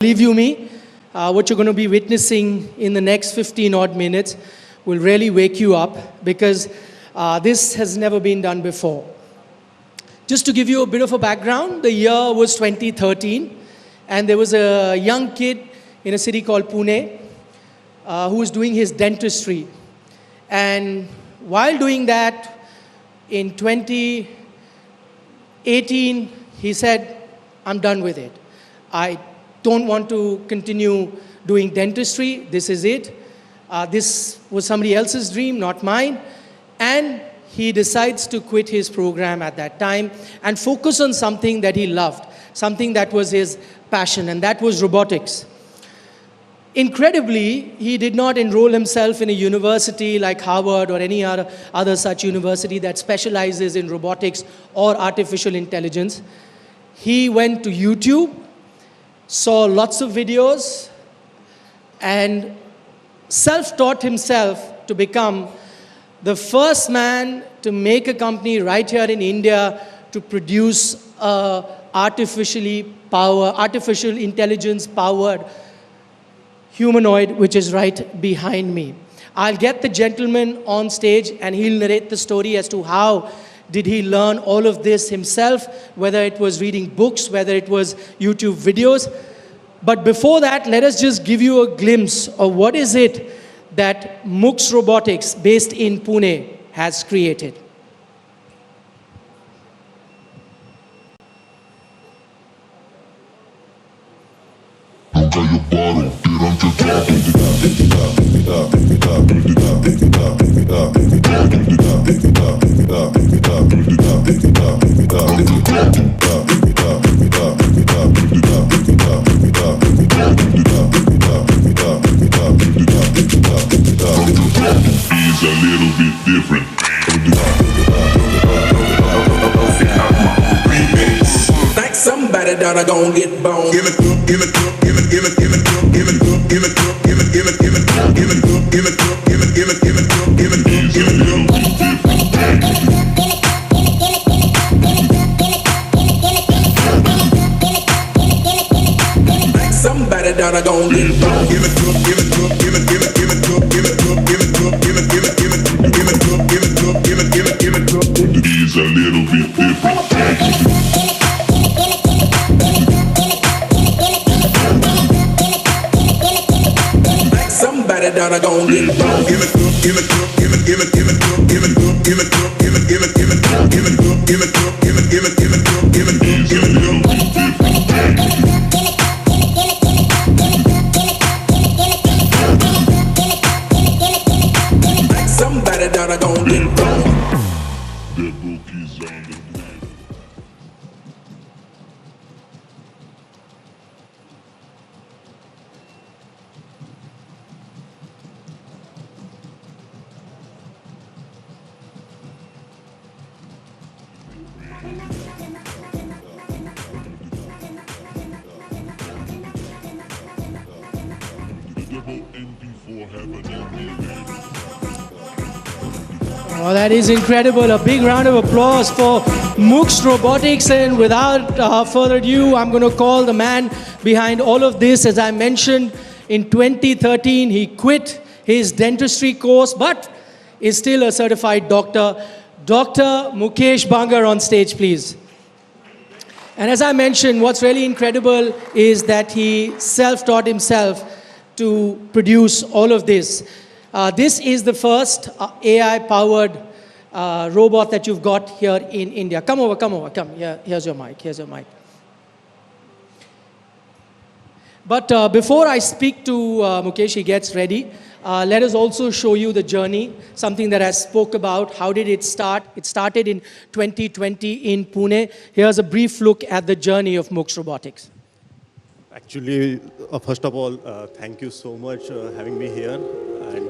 Believe you me, what you're going to be witnessing in the next 15 odd minutes will really wake you up because this has never been done before. Just to give you a bit of a background, the year was 2013 and there was a young kid in a city called Pune who was doing his dentistry. And while doing that, in 2018, he said, I'm done with it. I don't want to continue doing dentistry. This is it. This was somebody else's dream, not mine. And he decides to quit his program at that time and focus on something that he loved, something that was his passion, and that was robotics. Incredibly, he did not enroll himself in a university like Harvard or any other such university that specializes in robotics or artificial intelligence. He went to YouTube, saw lots of videos, and self-taught himself to become the first man to make a company right here in India to produce a artificial intelligence-powered humanoid, which is right behind me. I'll get the gentleman on stage and he'll narrate the story as to how did he learn all of this himself, whether it was reading books, whether it was YouTube videos. But before that, let us just give you a glimpse of what is it that Mux Robotics, based in Pune, has created. He's a little bit different. Like somebody that I gon' get bone. Give it, give it, give it, give it, give it, give it, give it, give it, give it, give it, give it, give it, give it, give it, give it, give it, give it, give it. Like somebody that I gon' get bone. Give it, give it, give it, give it, give it, give it, give it, give it, give it, give it, give it, give it, give it, give it, give it, give it. He's a little bit different. That I gon' get bone. Give it, give it, give it, give it, give it, give it, give it, give it, give it, give it, give it, give it, give it, give it, give it, give it, give it, give it. Like somebody that I gon' get bone. The book is on the ground. Oh, that is incredible. A big round of applause for Mux Robotics. And without further ado, I'm going to call the man behind all of this. As I mentioned, in 2013, he quit his dentistry course, but is still a certified doctor. Dr. Mukesh Bangar on stage, please. And as I mentioned, what's really incredible is that he self-taught himself to produce all of this. This is the first AI-powered robot that you've got here in India. Come over, come. Here's your mic, But before I speak to Mukesh, he gets ready, let us also show you the journey, something that I spoke about. How did it start? It started in 2020 in Pune. Here's a brief look at the journey of Mux Robotics. Actually, first of all, thank you so much for having me here. And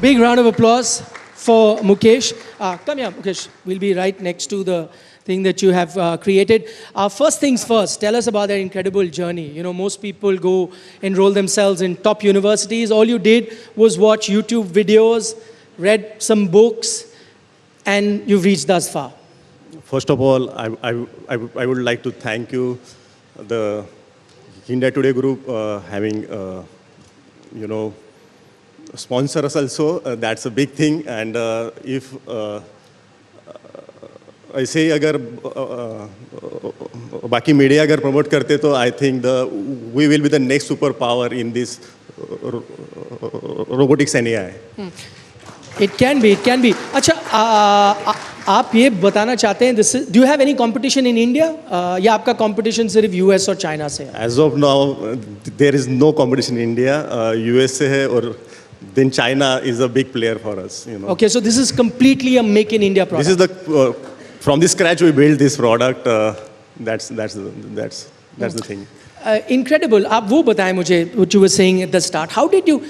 Big round of applause for Mukesh. Come here, Mukesh. We'll be right next to the thing that you have created. First things first, tell us about that incredible journey. You know, most people go enroll themselves in top universities. All you did was watch YouTube videos, read some books, and you've reached thus far. First of all, I would like to thank you, the India Today Group, having, sponsor us also. That's a big thing. And if ऐसे ही अगर बाकी media अगर promote करते तो I think we will be the next super power in this robotics and AI. It can be, it can be. अच्छा, आप ये बताना चाहते हैं, this is, do you have any competition in India? या आपका competition सिर्फ US और China से है? As of now, there is no competition in India. US से है और then China is a big player for us. You know. Okay, so this is completely a make in India product. This is the from the scratch we built this product. That's the thing. Incredible. आप वो बताएं मुझे, what you were saying at the start. How did you,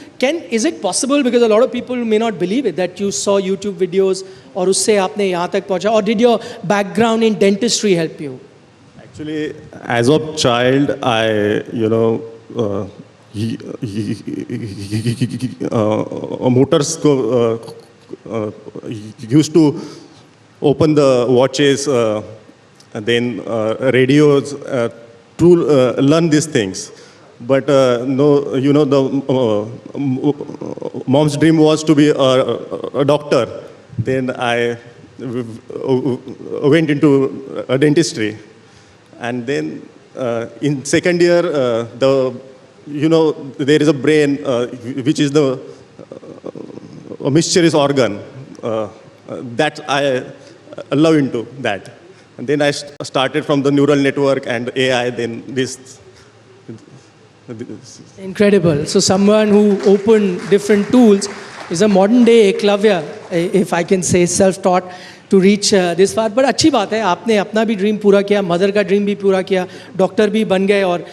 is it possible, because a lot of people may not believe it, that you saw YouTube videos और उससे आपने यहाँ तक पहुँचा, or did your background in dentistry help you? Actually, as a child, I, motors used to open the watches, and then radios, to learn these things. But no, the mom's dream was to be a doctor. Then I went into dentistry. And then in second year, there is a brain which is the mysterious organ that I love into that. And then I started from the neural network and AI, then this. Incredible. So someone who opened different tools is a modern day Eklavya, if I can say, self-taught to reach this far. But अच्छी बात है, आपने अपना भी dream पूरा किया, mother का dream भी पूरा किया, डॉक्टर भी बन गए और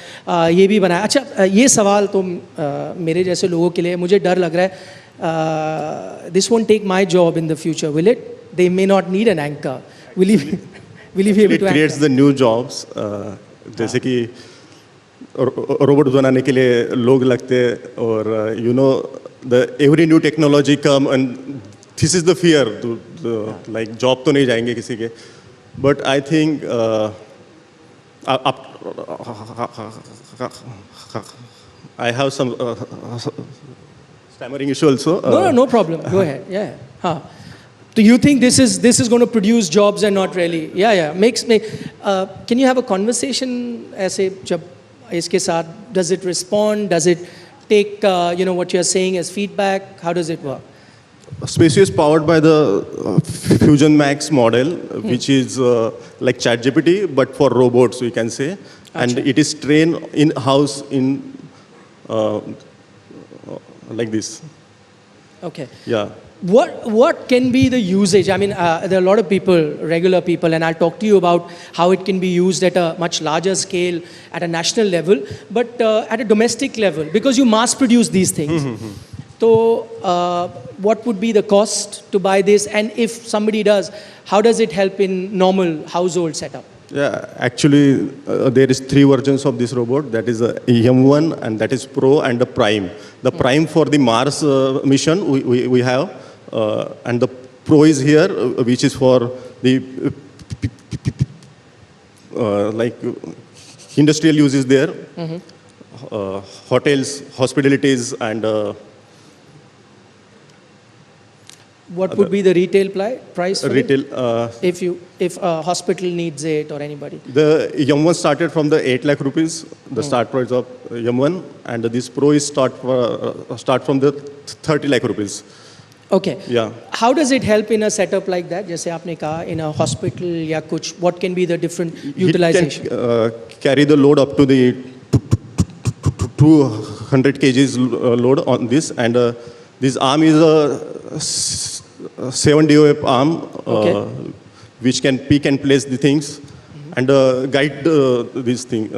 ये भी बनाया. अच्छा, ये सवाल तो मेरे जैसे लोगों के लिए मुझे डर लग रहा है. This won't take my job in the future, will it? They may not need an anchor. Will you be able It to creates anchor? the new jobs. जैसे कि रोबोट बनाने के लिए लोग लगते हैं और the every new technology come and this is the fear like job तो नहीं जाएंगे किसी के. But I think I have some stammering issue also. No problem. Go ahead. Yeah. Huh. So you think this is going to produce jobs and not really? Yeah. Can you have a conversation ऐसे जब इसके साथ? Does it respond? Does it take what you're saying as feedback? How does it work? Spacey is powered by the Fusion Max model, which is like ChatGPT, but for robots, we can say. And it is trained in-house in like this. Okay. Yeah. What can be the usage? I mean, there are a lot of people, regular people, and I'll talk to you about how it can be used at a much larger scale, at a national level, but at a domestic level, because you mass produce these things. So, what would be the cost to buy this? And if somebody does, how does it help in normal household setup? Yeah, actually, there is 3 versions of this robot. That is the M1, and that is Pro, and the Prime. The Prime for the Mars mission we have, and the Pro is here, which is for the like industrial uses there, hotels, hospitalities, and what would be the retail price for retail. it? If a hospital needs it or anybody? The M1 started from the 8 lakh rupees, the start price of M1, and this Pro is start from the 30 lakh rupees. Okay. Yeah. How does it help in a setup like that? जैसे आपने कहा, in a hospital या कुछ, what can be the different utilization? It can carry the load up to the 200 kgs load on this, and this arm is a 7 DOF arm, which can pick and place the things and guide this thing.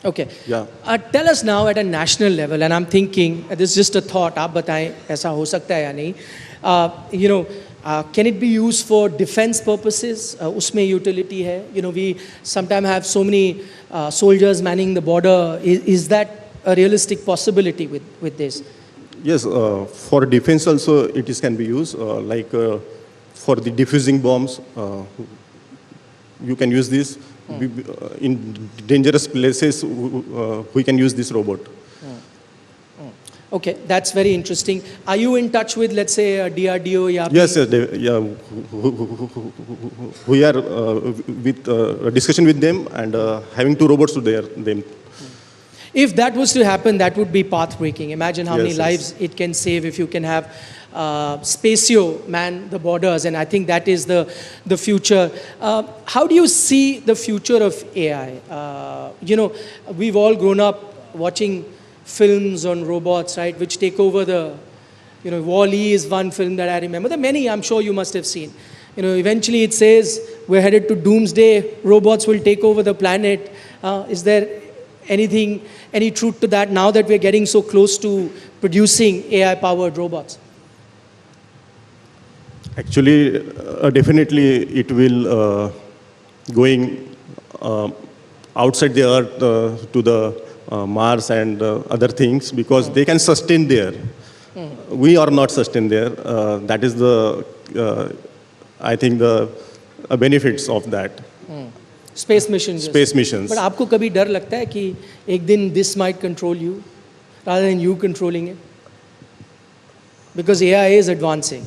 Okay. Yeah. Tell us now at a national level, and I'm thinking, this is just a thought, आप बताएं ऐसा हो सकता है या नहीं. You know, can it be used for defense purposes? उसमें utility है. You know, we sometimes have so many soldiers manning the border. Is that a realistic possibility with this? Yes, for defense also can be used, for the diffusing bombs, you can use this. In dangerous places, we can use this robot. Okay, that's very interesting. Are you in touch with, let's say, DRDO? या Yes, we are with discussion with them and having 2 robots to them. If that was to happen, that would be path-breaking. Imagine how many Yes, lives it can save if you can have Spacio man the borders, and I think that is the future. How do you see the future of AI? You know, we've all grown up watching films on robots, right, which take over the, you know, Wall-E is one film that I remember. There are many, I'm sure you must have seen. You know, eventually it says we're headed to doomsday, robots will take over the planet. Is there any truth to that now that we're getting so close to producing AI-powered robots? Actually, definitely it will going outside the Earth to the Mars and other things because they can sustain there. We are not sustained there. That is the, I think, the benefits of that. Space missions. Space missions. But आपको कभी डर लगता है कि एक दिन this might control you rather than you controlling it? Because AI is advancing.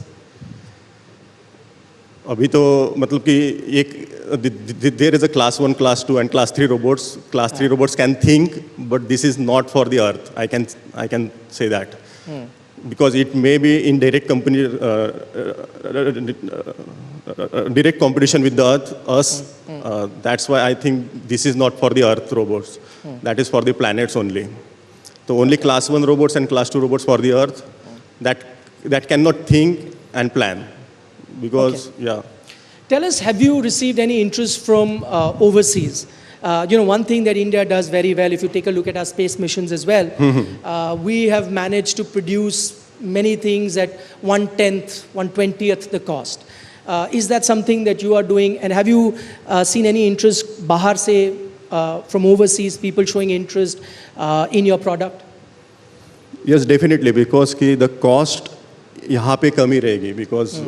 अभी तो मतलब कि एक there is a class 1, class 2 and class 3 robots. Class 3 robots can think, but this is not for the Earth. I can say that. Because it may be in direct direct competition with the Earth, us. That's why I think this is not for the Earth robots. That is for the planets only. So only class 1 robots and class 2 robots for the Earth that cannot think and plan. Because, yeah. Tell us, have you received any interest from overseas? You know, one thing that India does very well, if you take a look at our space missions as well, we have managed to produce many things at 1/10th, 1/20th the cost. Is that something that you are doing? And have you seen any interest, bahar se, from overseas, people showing interest in your product? Yes, definitely, because the cost यहाँ पे कमी रहेगी because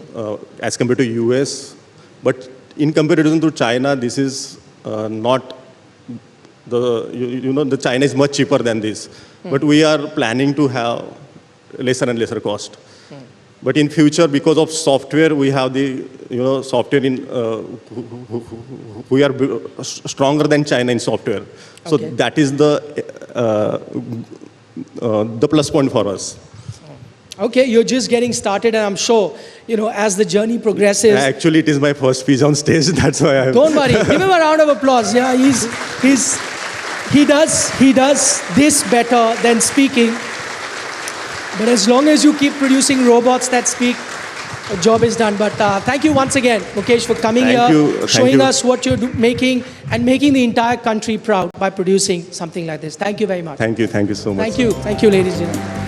as compared to US, but in comparison to China, this is not the China is much cheaper than this. But we are planning to have lesser and lesser cost. But in future, because of software, we have the software in we are stronger than China in software. So that is the plus point for us. Okay, you're just getting started, and I'm sure, as the journey progresses. Actually, it is my first speech on stage. That's why I'm. Don't worry. Give him a round of applause. Yeah, he does this better than speaking. But as long as you keep producing robots that speak, the job is done. But thank you once again, Mukesh, for coming here, showing us what you're making, and making the entire country proud by producing something like this. Thank you very much. Thank you so much. Thank you, ladies and gentlemen.